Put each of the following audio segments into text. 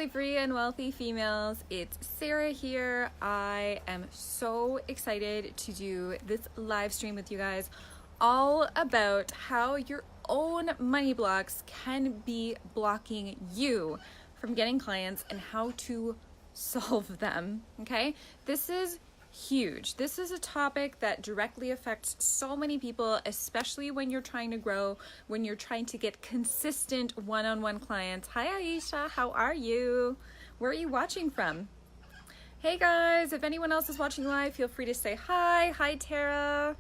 Financially free and wealthy females, it's Sarah here. I am so excited to do this live stream with you guys all about how your own money blocks can be blocking you from getting clients and how to solve them. Okay, this is huge. This is a topic that directly affects so many people, especially when you're trying to grow, when you're trying to get consistent one-on-one clients. Hi Aisha, how are you? Where are you watching from? Hey guys, if anyone else is watching live, feel free to say hi. Hi Tara.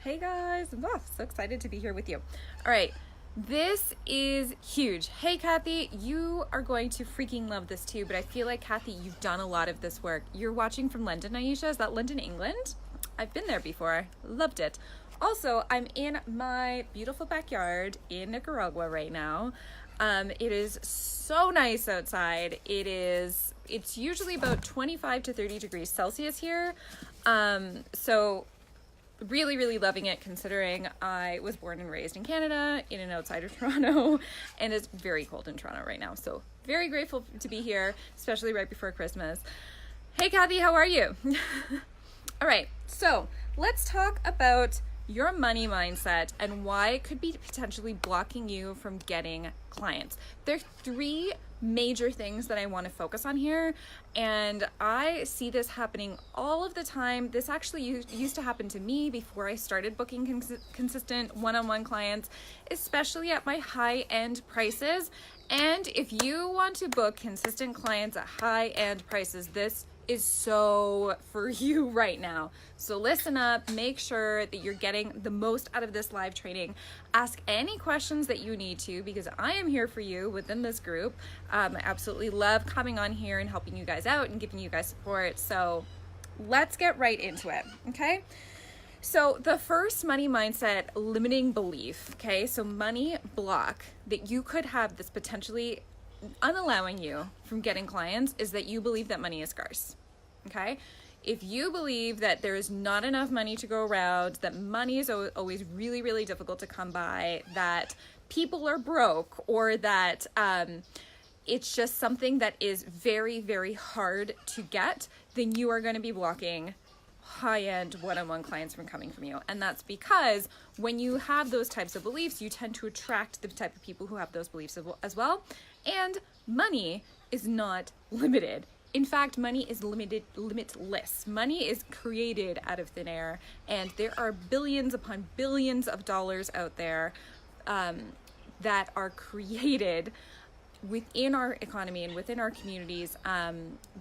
Hey guys, oh, so excited to be here with you. All right, this is huge. Hey Kathy, you are going to freaking love this too, but I feel like Kathy, you've done a lot of this work. You're watching from London, Aisha. Is that London, England? I've been there before. Loved it. Also, I'm in my beautiful backyard in Nicaragua right now. It is so nice outside. It's usually about 25 to 30 degrees Celsius here. So really loving it, considering I was born and raised in Canada in and outside of Toronto, and it's very cold in Toronto right now. So very grateful to be here, especially right before Christmas. Hey Kathy, how are you? All right, so let's talk about your money mindset and why it could be potentially blocking you from getting clients. There are three major things that I want to focus on here, and I see this happening all of the time. This actually used to happen to me before I started booking consistent one-on-one clients, especially at my high-end prices. And if you want to book consistent clients at high-end prices, this is so for you right now. So listen up, make sure that you're getting the most out of this live training. Ask any questions that you need to, because I am here for you within this group. I absolutely love coming on here and helping you guys out and giving you guys support. So let's get right into it, okay? So the first money mindset limiting belief, okay? So money block that you could have this potentially unallowing you from getting clients is that you believe that money is scarce. Okay, if you believe that there is not enough money to go around, that money is always really difficult to come by, that people are broke, or that it's just something that is very hard to get, then you are going to be blocking high-end one-on-one clients from coming from you. And that's because when you have those types of beliefs, you tend to attract the type of people who have those beliefs as well. And money is not limited. In fact, money is limitless. Money is created out of thin air, and there are billions upon billions of dollars out there that are created within our economy and within our communities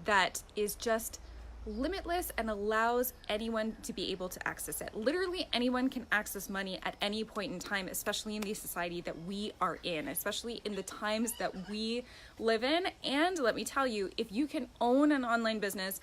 that is just limitless and allows anyone to be able to access it. Literally anyone can access money at any point in time, especially in the society that we are in, especially in the times that we live in. And let me tell you, if you can own an online business,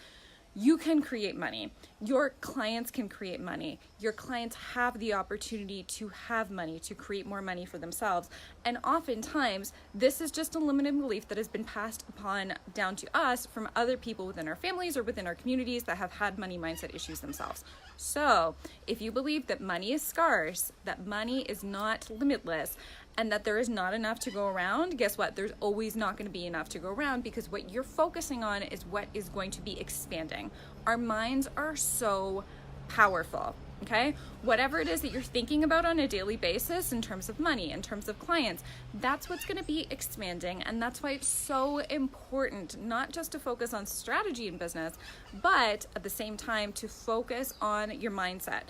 you can create money. Your clients can create money. Your clients have the opportunity to have money, to create more money for themselves. And oftentimes, this is just a limited belief that has been passed upon down to us from other people within our families or within our communities that have had money mindset issues themselves. So if you believe that money is scarce, that money is not limitless, and that there is not enough to go around, guess what? There's always not going to be enough to go around, because what you're focusing on is what is going to be expanding. Our minds are so powerful, okay? Whatever it is that you're thinking about on a daily basis in terms of money, in terms of clients, that's what's going to be expanding. And that's why it's so important not just to focus on strategy in business, but at the same time to focus on your mindset.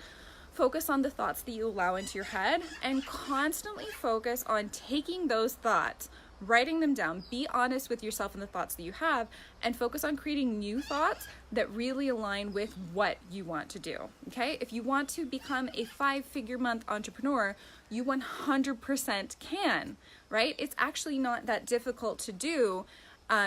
Focus on the thoughts that you allow into your head, and constantly focus on taking those thoughts, writing them down, be honest with yourself and the thoughts that you have, and focus on creating new thoughts that really align with what you want to do, okay? If you want to become a 5-figure month entrepreneur, you 100% can, right? It's actually not that difficult to do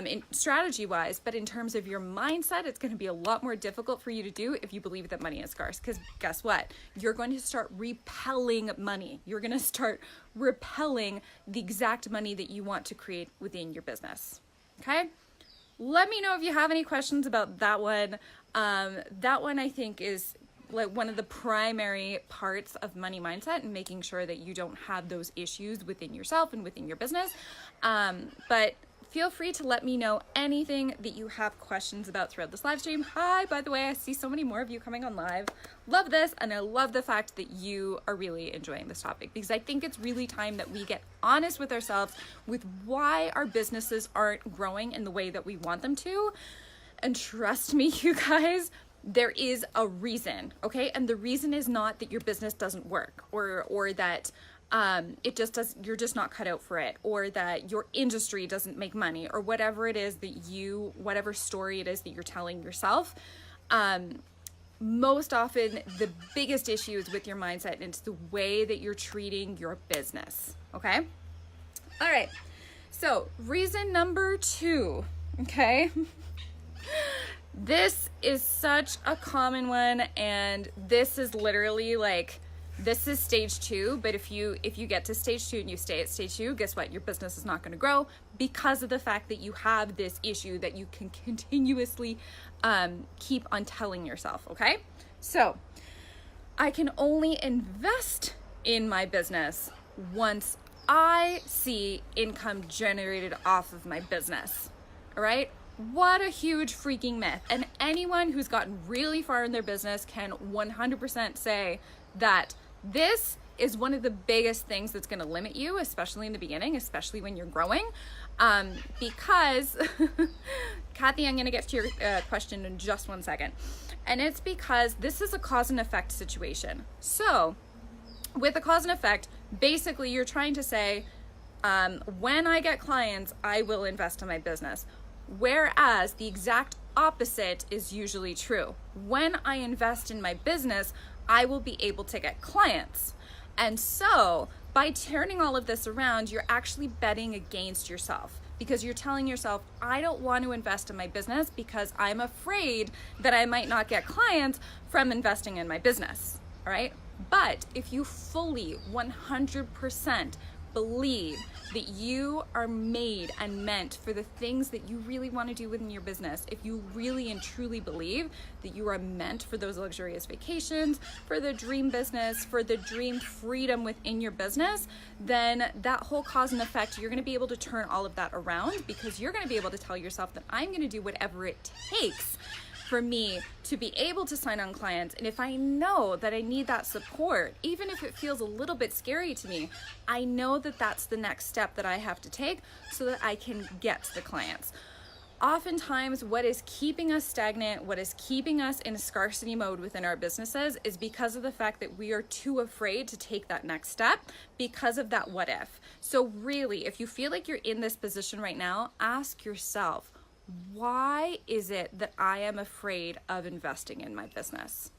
in strategy wise, but in terms of your mindset, it's going to be a lot more difficult for you to do if you believe that money is scarce. Because guess what? You're going to start repelling money. You're going to start repelling the exact money that you want to create within your business. Okay? Let me know if you have any questions about that one. That one I think is like one of the primary parts of money mindset, and making sure that you don't have those issues within yourself and within your business. But feel free to let me know anything that you have questions about throughout this live stream. Hi, by the way, I see so many more of you coming on live. Love this, and I love the fact that you are really enjoying this topic, because I think it's really time that we get honest with ourselves with why our businesses aren't growing in the way that we want them to. And trust me, you guys, there is a reason, okay? And the reason is not that your business doesn't work, or that you're just not cut out for it, or that your industry doesn't make money, or whatever it is that whatever story it is that you're telling yourself. Most often the biggest issue is with your mindset, and it's the way that you're treating your business, okay? All right, so reason number 2, okay? This is such a common one, and this is literally like, this is stage 2, but if you get to stage 2 and you stay at stage 2, guess what? Your business is not going to grow because of the fact that you have this issue that you can continuously keep on telling yourself, okay? So I can only invest in my business once I see income generated off of my business, all right? What a huge freaking myth. And anyone who's gotten really far in their business can 100% say that this is one of the biggest things that's going to limit you, especially in the beginning, especially when you're growing. Because, Kathy, I'm going to get to your question in just one second. And it's because this is a cause and effect situation. So with a cause and effect, basically you're trying to say, when I get clients, I will invest in my business. Whereas the exact opposite is usually true. When I invest in my business, I will be able to get clients. And so by turning all of this around, you're actually betting against yourself, because you're telling yourself, I don't want to invest in my business because I'm afraid that I might not get clients from investing in my business, all right? But if you fully 100% believe that you are made and meant for the things that you really want to do within your business, if you really and truly believe that you are meant for those luxurious vacations, for the dream business, for the dream freedom within your business, then that whole cause and effect, you're going to be able to turn all of that around, because you're going to be able to tell yourself that I'm going to do whatever it takes for me to be able to sign on clients. And if I know that I need that support, even if it feels a little bit scary to me, I know that that's the next step that I have to take so that I can get to the clients. Oftentimes, what is keeping us stagnant, what is keeping us in a scarcity mode within our businesses, is because of the fact that we are too afraid to take that next step because of that what if. So really, if you feel like you're in this position right now, ask yourself, why is it that I am afraid of investing in my business?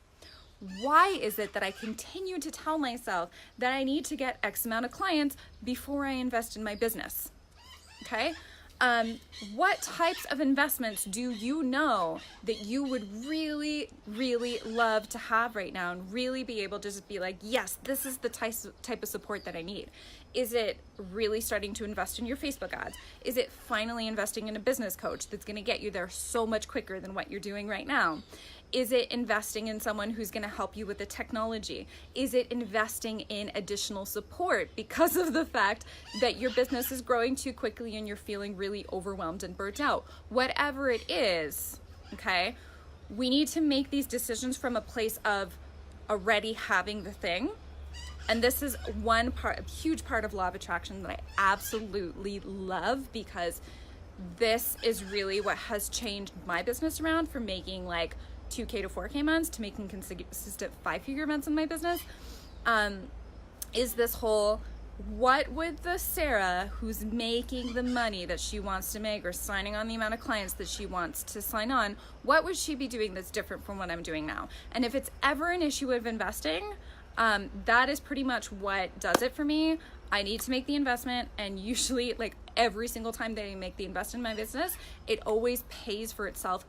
Why is it that I continue to tell myself that I need to get X amount of clients before I invest in my business? Okay? What types of investments do you know that you would really, really love to have right now and really be able to just be like, yes, this is the type of support that I need? Is it really starting to invest in your Facebook ads? Is it finally investing in a business coach that's going to get you there so much quicker than what you're doing right now? Is it investing in someone who's going to help you with the technology? Is it investing in additional support because of the fact that your business is growing too quickly and you're feeling really overwhelmed and burnt out? Whatever it is, okay, we need to make these decisions from a place of already having the thing. And this is one part, a huge part of law of attraction that I absolutely love, because this is really what has changed my business around from making like 2K to 4K months to making consistent 5-figure months in my business, is this whole, what would the Sarah who's making the money that she wants to make or signing on the amount of clients that she wants to sign on, what would she be doing that's different from what I'm doing now? And if it's ever an issue of investing, that is pretty much what does it for me. I need to make the investment, and usually like every single time that I make the investment in my business, it always pays for itself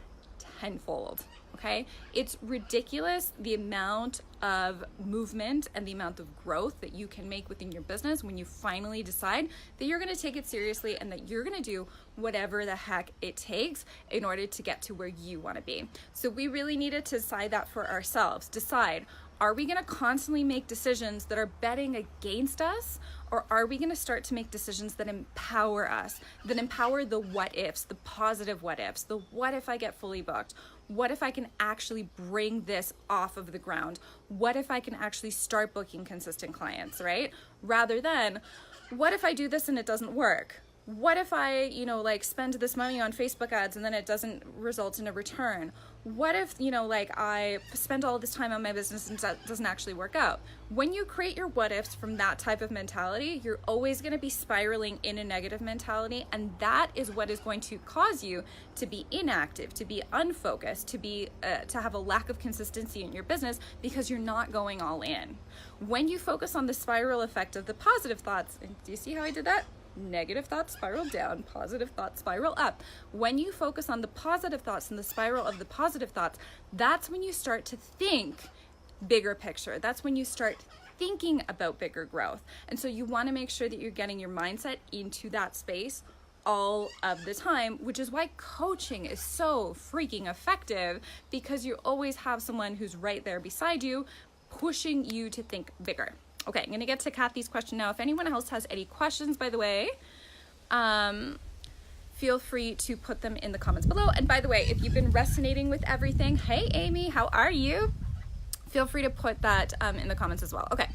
tenfold. okay? It's ridiculous the amount of movement and the amount of growth that you can make within your business when you finally decide that you're going to take it seriously and that you're going to do whatever the heck it takes in order to get to where you want to be. So we really needed to decide that for ourselves. Decide, are we going to constantly make decisions that are betting against us, or are we going to start to make decisions that empower us, that empower the what ifs, the positive what ifs, the what if I get fully booked? What if I can actually bring this off of the ground? What if I can actually start booking consistent clients, right? Rather than, what if I do this and it doesn't work? What if I, like spend this money on Facebook ads and then it doesn't result in a return? What if, like I spend all this time on my business and that doesn't actually work out? When you create your what ifs from that type of mentality, you're always going to be spiraling in a negative mentality. And that is what is going to cause you to be inactive, to be unfocused, to have a lack of consistency in your business because you're not going all in. When you focus on the spiral effect of the positive thoughts, and do you see how I did that? Negative thoughts spiral down, positive thoughts spiral up. When you focus on the positive thoughts and the spiral of the positive thoughts, that's when you start to think bigger picture. That's when you start thinking about bigger growth. And so you want to make sure that you're getting your mindset into that space all of the time, which is why coaching is so freaking effective, because you always have someone who's right there beside you, pushing you to think bigger. Okay, I'm going to get to Kathy's question now. If anyone else has any questions, by the way, feel free to put them in the comments below. And by the way, if you've been resonating with everything, hey, Amy, how are you? Feel free to put that in the comments as well. Okay,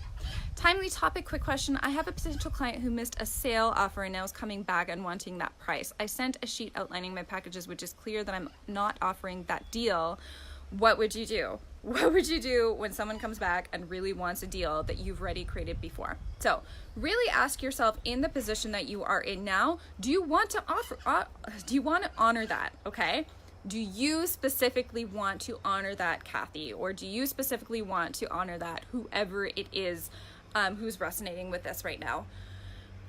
timely topic, quick question. I have a potential client who missed a sale offer and now is coming back and wanting that price. I sent a sheet outlining my packages, which is clear that I'm not offering that deal. What would you do? What would you do when someone comes back and really wants a deal that you've already created before? So really ask yourself, in the position that you are in now, do you want to honor that? Okay. Do you specifically want to honor that, Kathy? Or do you specifically want to honor that, whoever it is who's resonating with this right now?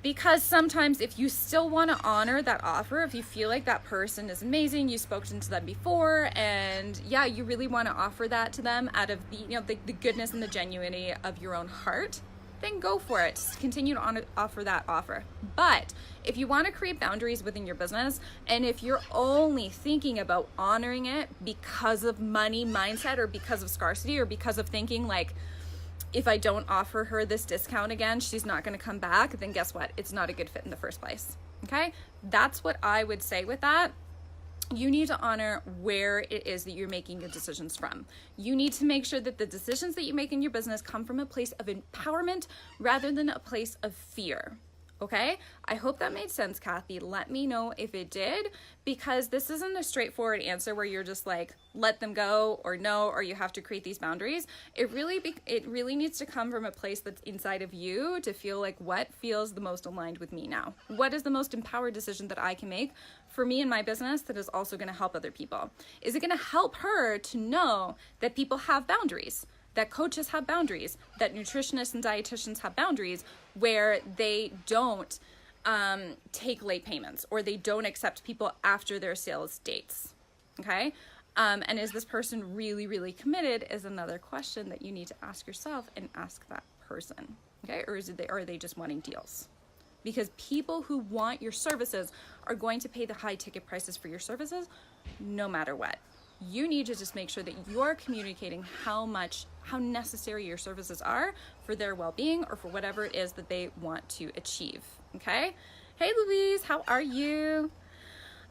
Because sometimes if you still want to honor that offer, if you feel like that person is amazing, you've spoken to them before, and yeah, you really want to offer that to them out of the goodness and the genuinity of your own heart, then go for it. Continue to offer that offer. But if you want to create boundaries within your business, and if you're only thinking about honoring it because of money mindset, or because of scarcity, or because of thinking like, if I don't offer her this discount again, she's not going to come back, then guess what? It's not a good fit in the first place. Okay? That's what I would say with that. You need to honor where it is that you're making your decisions from. You need to make sure that the decisions that you make in your business come from a place of empowerment rather than a place of fear. Okay? I hope that made sense, Kathy. Let me know if it did, because this isn't a straightforward answer where you're just like, let them go, or no, or you have to create these boundaries. It really needs to come from a place that's inside of you to feel like, what feels the most aligned with me now? What is the most empowered decision that I can make for me and my business that is also going to help other people? Is it going to help her to know that people have boundaries? That coaches have boundaries, that nutritionists and dietitians have boundaries, where they don't take late payments, or they don't accept people after their sales dates, okay? And is this person really, really committed is another question that you need to ask yourself and ask that person, okay? Or are they just wanting deals? Because people who want your services are going to pay the high ticket prices for your services no matter what. You need to just make sure that you're communicating how necessary your services are for their well-being, or for whatever it is that they want to achieve, okay? Hey, Louise, how are you?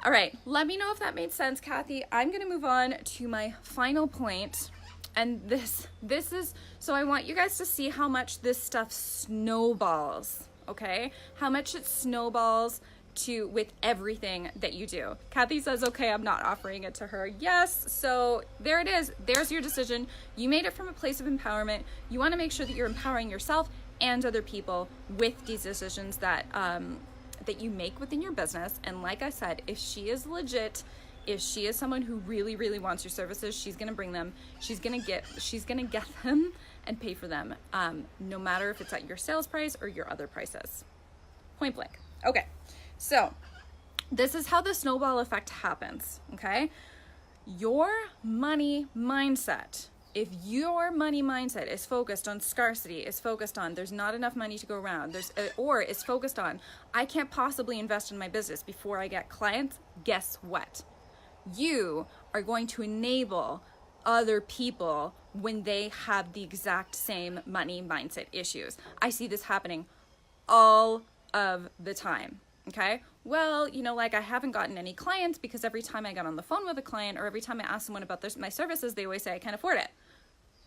All right, let me know if that made sense, Kathy. I'm gonna move on to my final point, and this is, so I want you guys to see how much this stuff snowballs, okay? How much it snowballs with everything that you do. Kathy says, okay, I'm not offering it to her. Yes, so there it is. There's your decision. You made it from a place of empowerment. You want to make sure that you're empowering yourself and other people with these decisions that that you make within your business. And like I said, if she is legit, if she is someone who really, really wants your services, she's gonna bring them. She's gonna get them and pay for them, no matter if it's at your sales price or your other prices. Point blank. Okay. So this is how the snowball effect happens, okay? Your money mindset, if your money mindset is focused on scarcity, is focused on there's not enough money to go around, or is focused on I can't possibly invest in my business before I get clients, guess what? You are going to enable other people when they have the exact same money mindset issues. I see this happening all of the time. Okay, well, like I haven't gotten any clients because every time I got on the phone with a client or every time I ask someone about my services, they always say I can't afford it.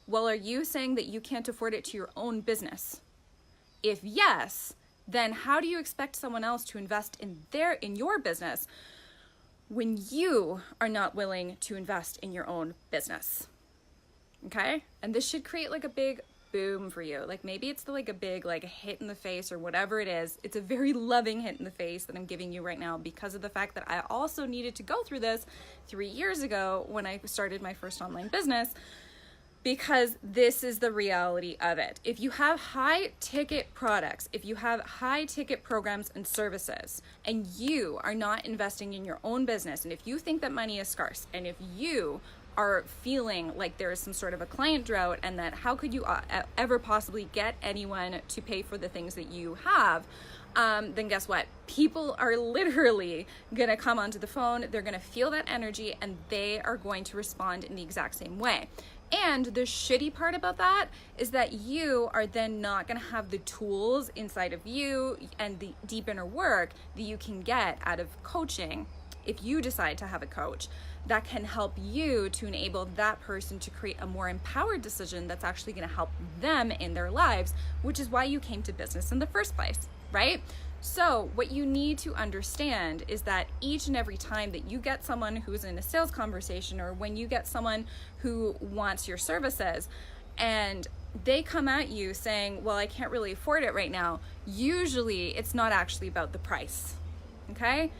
Well, are you saying that you can't afford it to your own business? If yes, then how do you expect someone else to invest in your business when you are not willing to invest in your own business? Okay, and this should create like a big boom for you. Like maybe it's a big hit in the face or whatever it is. It's a very loving hit in the face that I'm giving you right now because of the fact that I also needed to go through this 3 years ago when I started my first online business, because this is the reality of it. If you have high ticket products, if you have high ticket programs and services, and you are not investing in your own business, and if you think that money is scarce, and if you are feeling like there is some sort of a client drought and that how could you ever possibly get anyone to pay for the things that you have, then guess what? People are literally gonna come onto the phone, they're gonna feel that energy, and they are going to respond in the exact same way. And the shitty part about that is that you are then not going to have the tools inside of you and the deep inner work that you can get out of coaching if you decide to have a coach that can help you to enable that person to create a more empowered decision that's actually going to help them in their lives, which is why you came to business in the first place, right? So what you need to understand is that each and every time that you get someone who's in a sales conversation, or when you get someone who wants your services and they come at you saying, well, I can't really afford it right now, usually it's not actually about the price, okay?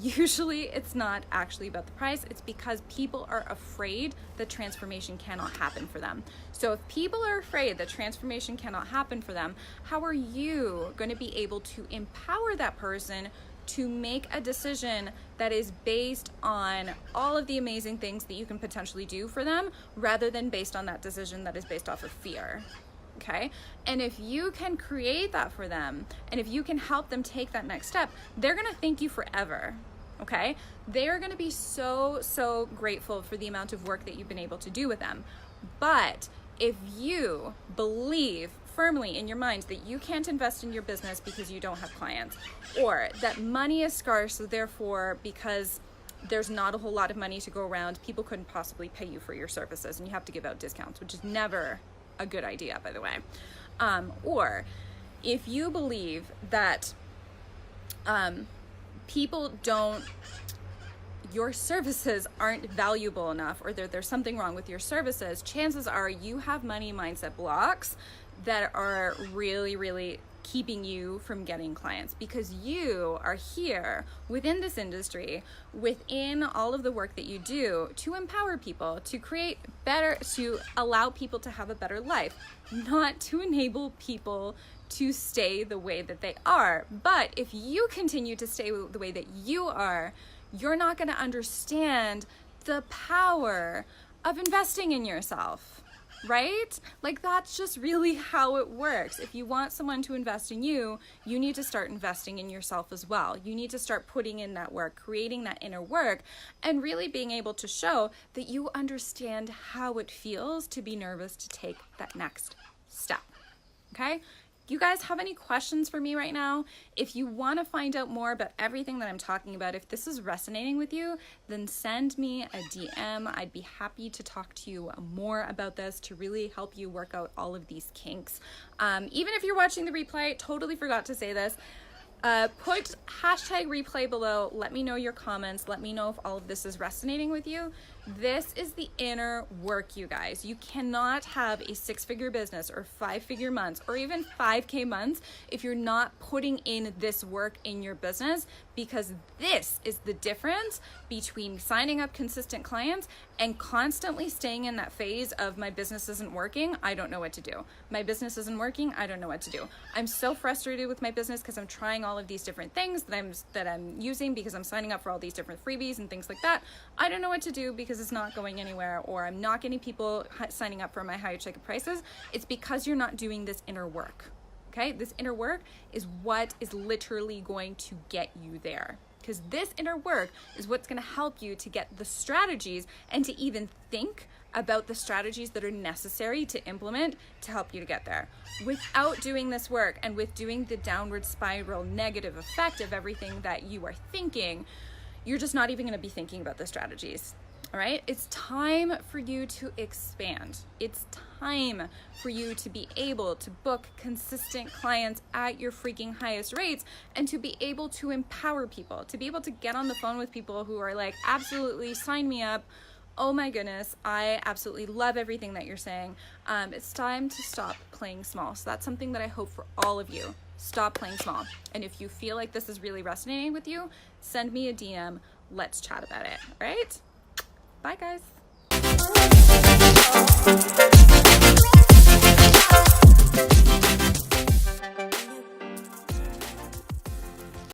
Usually it's not actually about the price. It's because people are afraid that transformation cannot happen for them. So if people are afraid that transformation cannot happen for them, how are you going to be able to empower that person to make a decision that is based on all of the amazing things that you can potentially do for them, rather than based on that decision that is based off of fear? Okay, and if you can create that for them, and if you can help them take that next step, they're gonna thank you forever. Okay, they're gonna be so grateful for the amount of work that you've been able to do with them. But if you believe firmly in your mind that you can't invest in your business because you don't have clients, or that money is scarce, so therefore because there's not a whole lot of money to go around, people couldn't possibly pay you for your services and you have to give out discounts, which is never a good idea, by the way. Or if you believe that your services aren't valuable enough, or there's something wrong with your services, chances are you have money mindset blocks that are really keeping you from getting clients, because you are here within this industry, within all of the work that you do to empower people, to create better, to allow people to have a better life, not to enable people to stay the way that they are. But if you continue to stay the way that you are, you're not going to understand the power of investing in yourself. Right? Like, that's just really how it works. If you want someone to invest in you, you need to start investing in yourself as well. You need to start putting in that work, creating that inner work, and really being able to show that you understand how it feels to be nervous to take that next step. Okay? You guys have any questions for me right now? If you want to find out more about everything that I'm talking about, if this is resonating with you, then send me a DM. I'd be happy to talk to you more about this to really help you work out all of these kinks. Even if you're watching the replay, totally forgot to say this. Put hashtag replay below. Let me know your comments. Let me know if all of this is resonating with you. This is the inner work, you guys. You cannot have a 6-figure business or 5-figure months or even 5K months if you're not putting in this work in your business, because this is the difference between signing up consistent clients and constantly staying in that phase of my business isn't working, I don't know what to do. My business isn't working, I don't know what to do. I'm so frustrated with my business because I'm trying all of these different things that I'm using, because I'm signing up for all these different freebies and things like that. I don't know what to do because because it's not going anywhere, or I'm not getting people signing up for my higher ticket prices, it's because you're not doing this inner work. Okay, this inner work is what is literally going to get you there, because this inner work is what's going to help you to get the strategies and to even think about the strategies that are necessary to implement to help you to get there. Without doing this work and with doing the downward spiral negative effect of everything that you are thinking, you're just not even going to be thinking about the strategies. All right, it's time for you to expand. It's time for you to be able to book consistent clients at your freaking highest rates, and to be able to empower people, to be able to get on the phone with people who are like, absolutely, sign me up. Oh my goodness, I absolutely love everything that you're saying. It's time to stop playing small. So that's something that I hope for all of you. Stop playing small. And if you feel like this is really resonating with you, send me a DM. Let's chat about it. All right? Bye, guys.